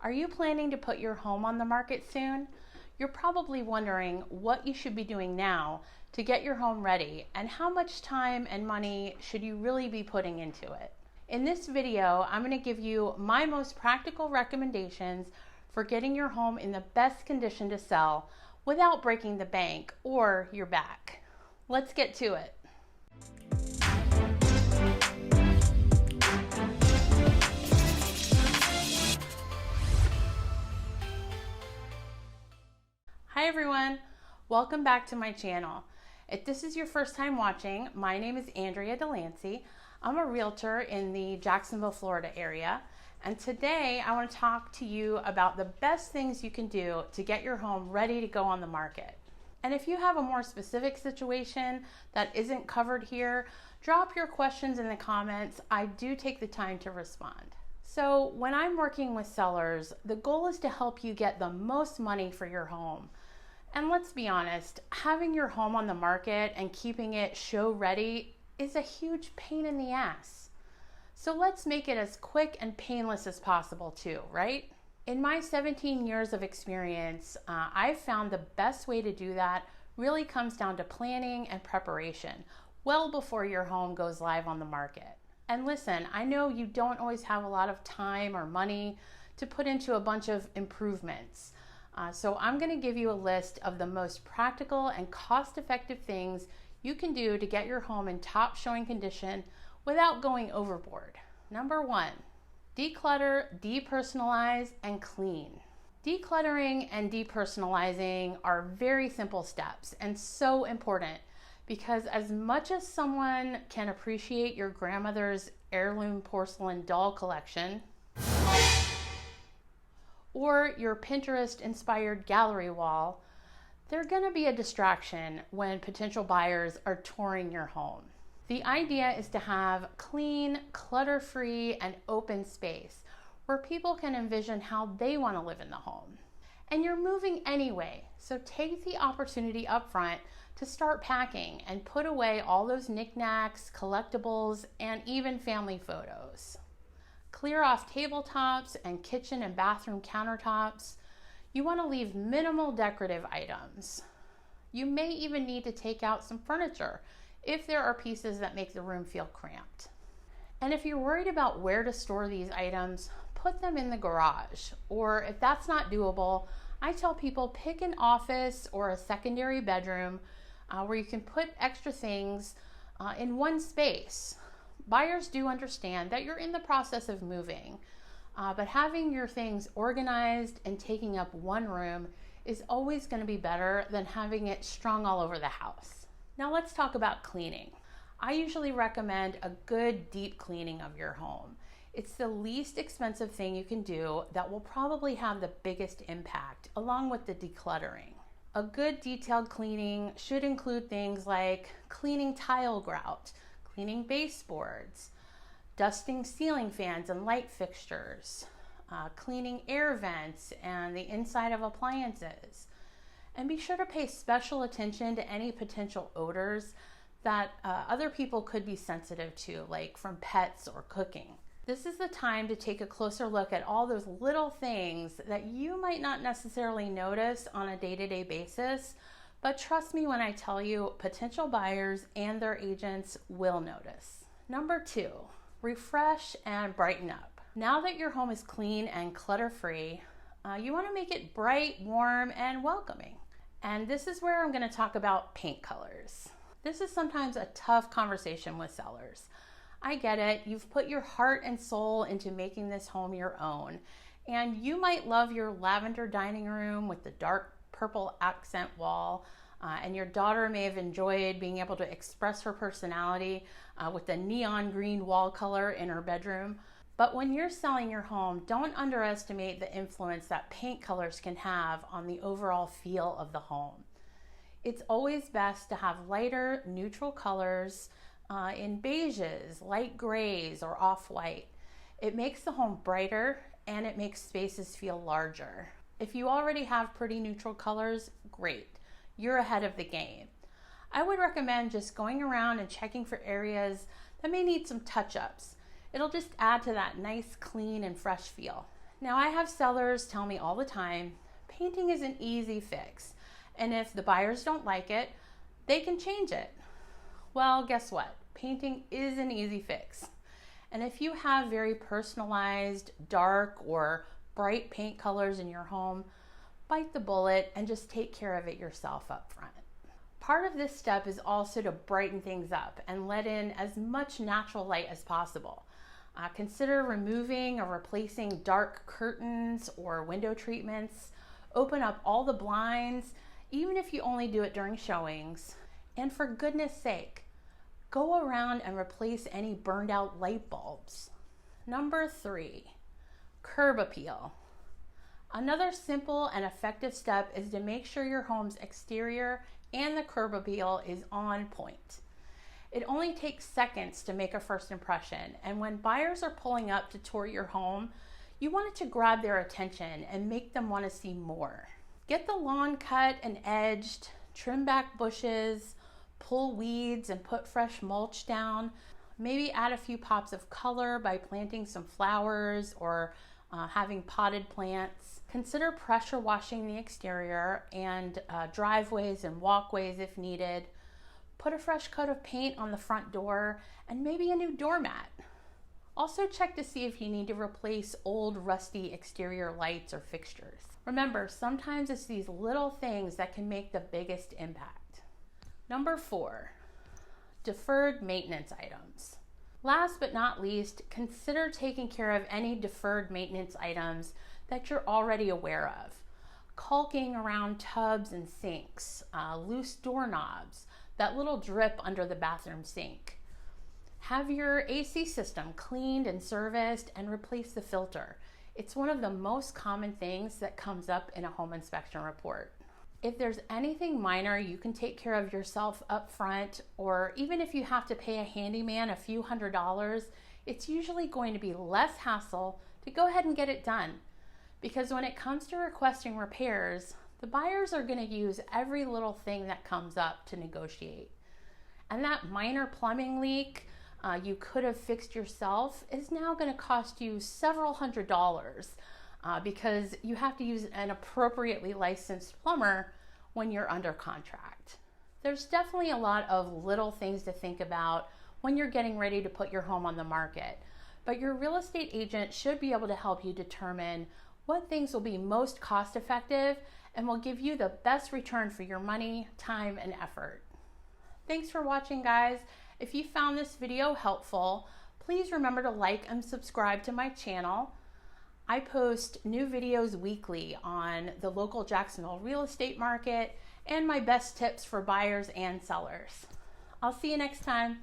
Are you planning to put your home on the market soon? You're probably wondering what you should be doing now to get your home ready and how much time and money should you really be putting into it. In this video, I'm going to give you my most practical recommendations for getting your home in the best condition to sell without breaking the bank or your back. Let's get to it. Hi everyone, welcome back to my channel. If this is your first time watching, my name is Andrea Delancy. I'm a realtor in the Jacksonville, Florida area, and today I want to talk to you about the best things you can do to get your home ready to go on the market. And if you have a more specific situation that isn't covered here, drop your questions in the comments. I do take the time to respond. So when I'm working with sellers, the goal is to help you get the most money for your home. And let's be honest, having your home on the market and keeping it show ready is a huge pain in the ass. So let's make it as quick and painless as possible too, right? In my 17 years of experience, I've found the best way to do that really comes down to planning and preparation well before your home goes live on the market. And listen, I know you don't always have a lot of time or money to put into a bunch of improvements. So I'm going to give you a list of the most practical and cost-effective things you can do to get your home in top showing condition without going overboard. Number 1, declutter, depersonalize, and clean. Decluttering and depersonalizing are very simple steps and so important because as much as someone can appreciate your grandmother's heirloom porcelain doll collection, or your Pinterest-inspired gallery wall, they're gonna be a distraction when potential buyers are touring your home. The idea is to have clean, clutter-free, and open space where people can envision how they wanna live in the home. And you're moving anyway, so take the opportunity up front to start packing and put away all those knickknacks, collectibles, and even family photos. Clear off tabletops and kitchen and bathroom countertops. You want to leave minimal decorative items. You may even need to take out some furniture if there are pieces that make the room feel cramped. And if you're worried about where to store these items, put them in the garage. Or if that's not doable, I tell people pick an office or a secondary bedroom where you can put extra things in one space. Buyers do understand that you're in the process of moving, but having your things organized and taking up one room is always going to be better than having it strung all over the house. Now let's talk about cleaning. I usually recommend a good deep cleaning of your home. It's the least expensive thing you can do that will probably have the biggest impact, along with the decluttering. A good detailed cleaning should include things like cleaning tile grout, cleaning baseboards, dusting ceiling fans and light fixtures, cleaning air vents and the inside of appliances. And be sure to pay special attention to any potential odors that other people could be sensitive to, like from pets or cooking. This is the time to take a closer look at all those little things that you might not necessarily notice on a day-to-day basis, but trust me when I tell you, potential buyers and their agents will notice. Number 2, refresh and brighten up. Now that your home is clean and clutter-free, you want to make it bright, warm, and welcoming. And this is where I'm going to talk about paint colors. This is sometimes a tough conversation with sellers. I get it. You've put your heart and soul into making this home your own. And you might love your lavender dining room with the dark purple accent wall, and your daughter may have enjoyed being able to express her personality with the neon green wall color in her bedroom. But when you're selling your home, don't underestimate the influence that paint colors can have on the overall feel of the home. It's always best to have lighter, neutral colors in beiges, light grays, or off-white. It makes the home brighter and it makes spaces feel larger. If you already have pretty neutral colors, great. You're ahead of the game. I would recommend just going around and checking for areas that may need some touch-ups. It'll just add to that nice, clean, and fresh feel. Now, I have sellers tell me all the time, painting is an easy fix, and if the buyers don't like it, they can change it. Well, guess what? Painting is an easy fix. And if you have very personalized, dark or bright paint colors in your home, bite the bullet and just take care of it yourself up front. Part of this step is also to brighten things up and let in as much natural light as possible. Consider removing or replacing dark curtains or window treatments. Open up all the blinds, even if you only do it during showings. And for goodness sake, go around and replace any burned out light bulbs. Number 3, curb appeal. Another simple and effective step is to make sure your home's exterior and the curb appeal is on point. It only takes seconds to make a first impression, and when buyers are pulling up to tour your home, you want it to grab their attention and make them want to see more. Get the lawn cut and edged, trim back bushes, pull weeds and put fresh mulch down. Maybe add a few pops of color by planting some flowers or having potted plants. Consider pressure washing the exterior and driveways and walkways if needed. Put a fresh coat of paint on the front door and maybe a new doormat. Also check to see if you need to replace old rusty exterior lights or fixtures. Remember, sometimes it's these little things that can make the biggest impact. Number 4, deferred maintenance items. Last but not least, consider taking care of any deferred maintenance items that you're already aware of. Caulking around tubs and sinks, loose doorknobs, that little drip under the bathroom sink. Have your AC system cleaned and serviced and replace the filter. It's one of the most common things that comes up in a home inspection report. If there's anything minor you can take care of yourself up front, or even if you have to pay a handyman a few $100s, it's usually going to be less hassle to go ahead and get it done. Because when it comes to requesting repairs, the buyers are going to use every little thing that comes up to negotiate. And that minor plumbing leak you could have fixed yourself is now going to cost you several $100s because you have to use an appropriately licensed plumber when you're under contract. There's definitely a lot of little things to think about when you're getting ready to put your home on the market, but your real estate agent should be able to help you determine what things will be most cost effective and will give you the best return for your money, time, and effort. Thanks for watching, guys. If you found this video helpful, please remember to like and subscribe to my channel. I post new videos weekly on the local Jacksonville real estate market and my best tips for buyers and sellers. I'll see you next time.